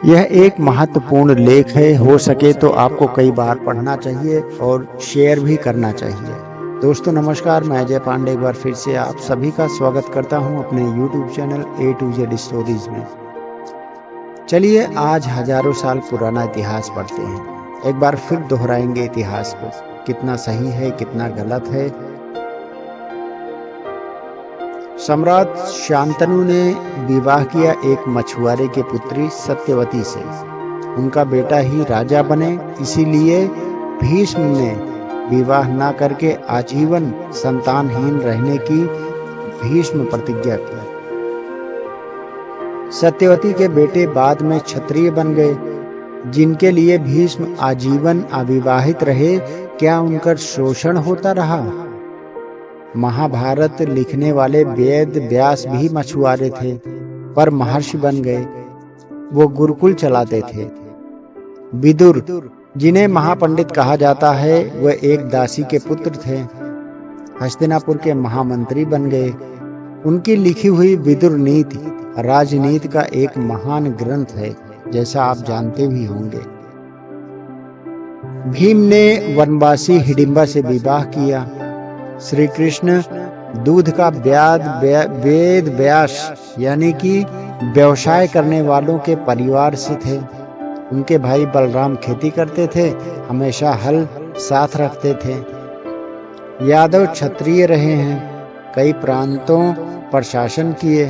यह एक महत्वपूर्ण लेख है। हो सके तो आपको कई बार पढ़ना चाहिए और शेयर भी करना चाहिए। दोस्तों नमस्कार, मैं अजय पांडे एक बार फिर से आप सभी का स्वागत करता हूं अपने YouTube channel A to Z stories में। चलिए आज हजारों साल पुराना इतिहास पढ़ते हैं। एक बार फिर दोहराएंगे इतिहास को, कितना सही है कितना गलत है। सम्राट शांतनु ने विवाह किया एक मछुआरे के पुत्री सत्यवती से। उनका बेटा ही राजा बने, इसीलिए भीष्म ने विवाह न करके आजीवन संतानहीन रहने की भीष्म प्रतिज्ञा की। सत्यवती के बेटे बाद में क्षत्रिय बन गए, जिनके लिए भीष्म आजीवन अविवाहित रहे। क्या उनका शोषण होता रहा? महाभारत लिखने वाले वेद व्यास भी मछुआरे थे, पर महर्षि बन गए। वो गुरुकुल चलाते थे। विदुर, जिन्हें महापंडित कहा जाता है, वह एक दासी के पुत्र थे। हस्तिनापुर के महामंत्री बन गए। उनकी लिखी हुई विदुर नीति राजनीति का एक महान ग्रंथ है, जैसा आप जानते भी होंगे। भीम ने वनवासी हिडिंबा से विवाह किया। श्री कृष्ण दूध का वेद व्यास यानी कि व्यवसाय करने वालों के परिवार से थे। उनके भाई बलराम खेती करते थे, हमेशा हल साथ रखते थे। यादव क्षत्रिय रहे हैं, कई प्रांतों पर शासन किए।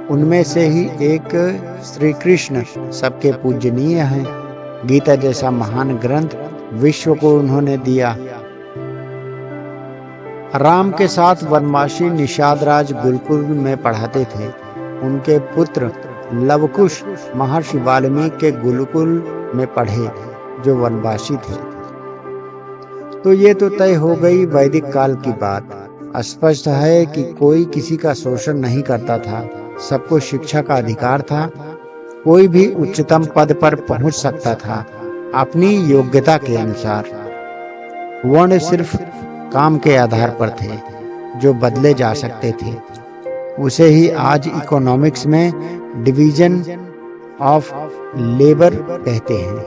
उनमें से ही एक श्री कृष्ण सबके पूजनीय हैं। गीता जैसा महान ग्रंथ विश्व को उन्होंने दिया। राम के साथ वनवासी निषाद राज गुरुकुल में पढ़ाते थे। उनके पुत्र लवकुश महर्षि वाल्मीकि के गुरुकुल में पढ़े, जो वनवासी थे। तो ये तो तय हो गई वैदिक काल की बात। स्पष्ट है कि कोई किसी का शोषण नहीं करता था, सबको शिक्षा का अधिकार था। कोई भी उच्चतम पद पर पहुंच सकता था अपनी योग्यता के अनुसार। वर्ण सिर्फ काम के आधार पर थे, जो बदले जा सकते थे। उसे ही आज इकोनॉमिक्स में डिवीजन ऑफ लेबर कहते हैं।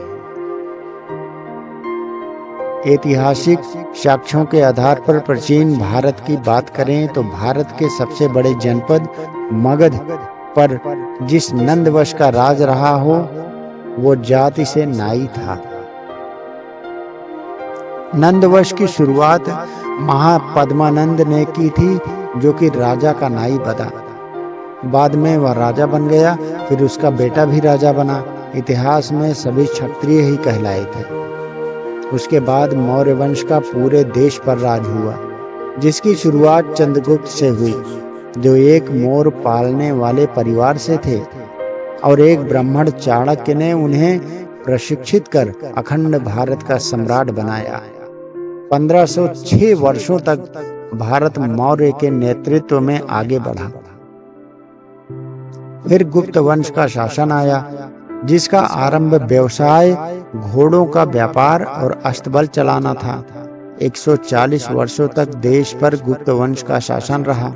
ऐतिहासिक साक्ष्यों के आधार पर प्राचीन भारत की बात करें तो भारत के सबसे बड़े जनपद मगध पर जिस नंदवंश का राज रहा हो, वो जाति से नाई था। नंदवंश की शुरुआत महापद्मानंद ने की थी, जो कि राजा का नाई बना। बाद में वह राजा बन गया, फिर उसका बेटा भी राजा बना। इतिहास में सभी क्षत्रिय ही कहलाए थे। उसके बाद मौर्य वंश का पूरे देश पर राज हुआ, जिसकी शुरुआत चंद्रगुप्त से हुई, जो एक मोर पालने वाले परिवार से थे, और एक ब्राह्मण चाणक्य ने उन्हें प्रशिक्षित कर अखंड भारत का सम्राट बनाया। 1506 वर्षों तक भारत मौर्य के नेतृत्व में आगे बढ़ा। फिर गुप्त वंश का शासन आया, जिसका आरंभ व्यवसाय, घोड़ों का व्यापार और अस्तबल चलाना था। 140 वर्षों तक देश पर गुप्त वंश का शासन रहा।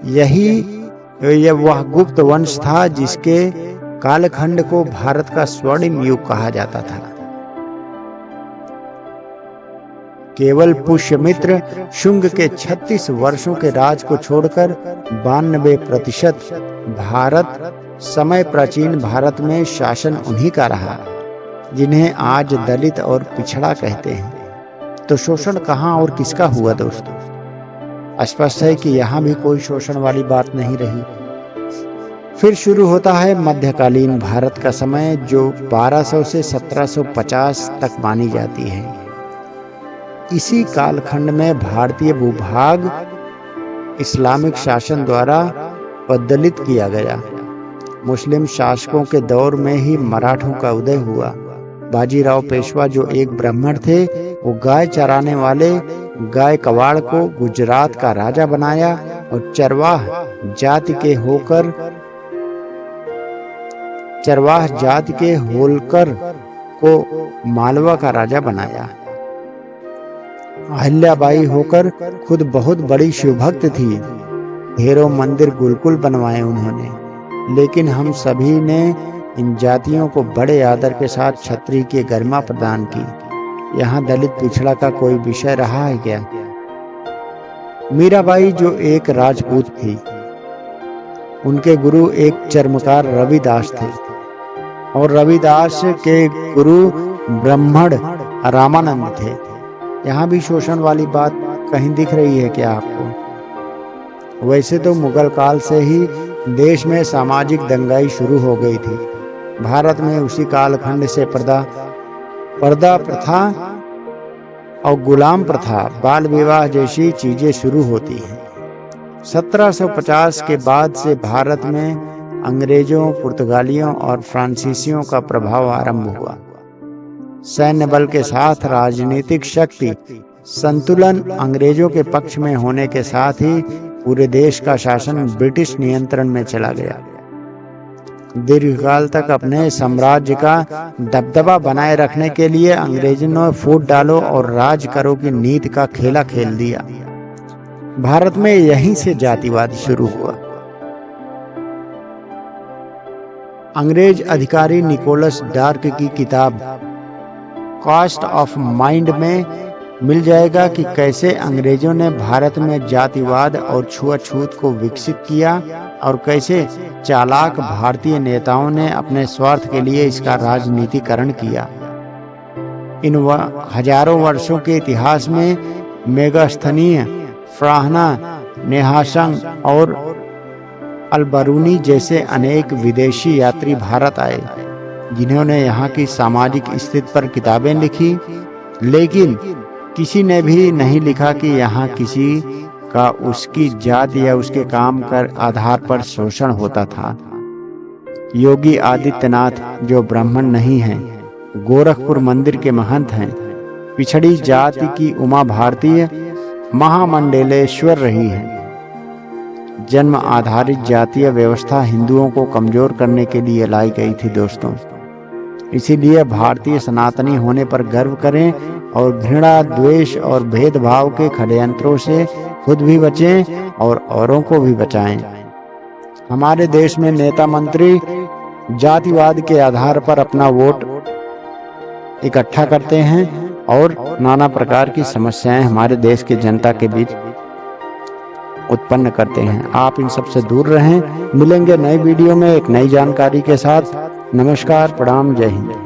यह वह गुप्त वंश था जिसके कालखंड को भारत का स्वर्णिम युग कहा जाता था। केवल पुष्यमित्र शुंग के 36 वर्षों के राज को छोड़कर 92% भारत समय प्राचीन भारत में शासन उन्हीं का रहा, जिन्हें आज दलित और पिछड़ा कहते हैं। तो शोषण कहाँ और किसका हुआ दोस्तों? स्पष्ट है कि यहाँ भी कोई शोषण वाली बात नहीं रही। फिर शुरू होता है मध्यकालीन भारत का समय, जो 1200 से 1750 तक मानी जाती है। इसी कालखंड में भारतीय भूभाग इस्लामिक शासन द्वारा बदलित किया गया। मुस्लिम शासकों के दौर में ही मराठों का उदय हुआ। बाजीराव पेशवा, जो एक ब्राह्मण थे, वो गाय चराने वाले गायकवाड़ को गुजरात का राजा बनाया और चरवाह जाति के होलकर को मालवा का राजा बनाया। अहिल्याबाई होकर खुद बहुत बड़ी शिवभक्त थी। ढेरों मंदिर गुरुकुल बनवाए उन्होंने, लेकिन हम सभी ने इन जातियों को बड़े आदर के साथ क्षत्रिय की गरिमा प्रदान की। यहाँ दलित पिछड़ा का कोई विषय रहा है क्या? मीराबाई जो एक राजपूत थी, उनके गुरु एक चर्मकार रविदास थे और रविदास के गुरु ब्राह्मण रामानंद थे। यहाँ भी शोषण वाली बात कहीं दिख रही है क्या आपको? वैसे तो मुगल काल से ही देश में सामाजिक दंगाई शुरू हो गई थी। भारत में उसी कालखंड से पर्दा प्रथा और गुलाम प्रथा, बाल विवाह जैसी चीजें शुरू होती हैं। 1750 के बाद से भारत में अंग्रेजों, पुर्तगालियों और फ्रांसीसियों का प्रभाव आरंभ हुआ। सैन्य बल के साथ राजनीतिक शक्ति संतुलन अंग्रेजों के पक्ष में होने के साथ ही पूरे देश का शासन ब्रिटिश नियंत्रण में चला गया। दीर्घकाल तक अपने साम्राज्य का दबदबा बनाए रखने के लिए अंग्रेजों ने फूट डालो और राज करो की नीति का खेला खेल दिया। भारत में यहीं से जातिवाद शुरू हुआ। अंग्रेज अधिकारी निकोलस डार्क की किताब कॉस्ट ऑफ माइंड में मिल जाएगा कि कैसे अंग्रेजों ने भारत में जातिवाद और छुआछूत को विकसित किया और कैसे चालाक भारतीय नेताओं ने अपने स्वार्थ के लिए इसका राजनीतिकरण किया। इन हजारों वर्षों के इतिहास में मेगास्थनीय, फ्राहना, नेहाशंग और अलबरूनी जैसे अनेक विदेशी यात्री भारत आए, जिन्होंने यहाँ की सामाजिक स्थिति पर किताबें लिखी, लेकिन किसी ने भी नहीं लिखा कि यहाँ किसी का उसकी जात या उसके काम कर आधार पर शोषण होता था। योगी आदित्यनाथ जो ब्राह्मण नहीं हैं, गोरखपुर मंदिर के महंत हैं, पिछड़ी जाति की उमा भारतीय महामंडलेश्वर रही है। जन्म आधारित जातीय व्यवस्था हिंदुओं को कमजोर करने के लिए लाई गई थी दोस्तों। इसीलिए भारतीय सनातनी होने पर गर्व करें और घृणा, द्वेष और भेदभाव के षड्यंत्रों से खुद भी बचें और औरों को भी बचाएं। हमारे देश में नेता मंत्री जातिवाद के आधार पर अपना वोट इकट्ठा करते हैं और नाना प्रकार की समस्याएं हमारे देश के जनता के बीच उत्पन्न करते हैं। आप इन सब से दूर रहें। मिलेंगे नए वीडियो में एक नई जानकारी के साथ। नमस्कार, प्रणाम, जय हिंद।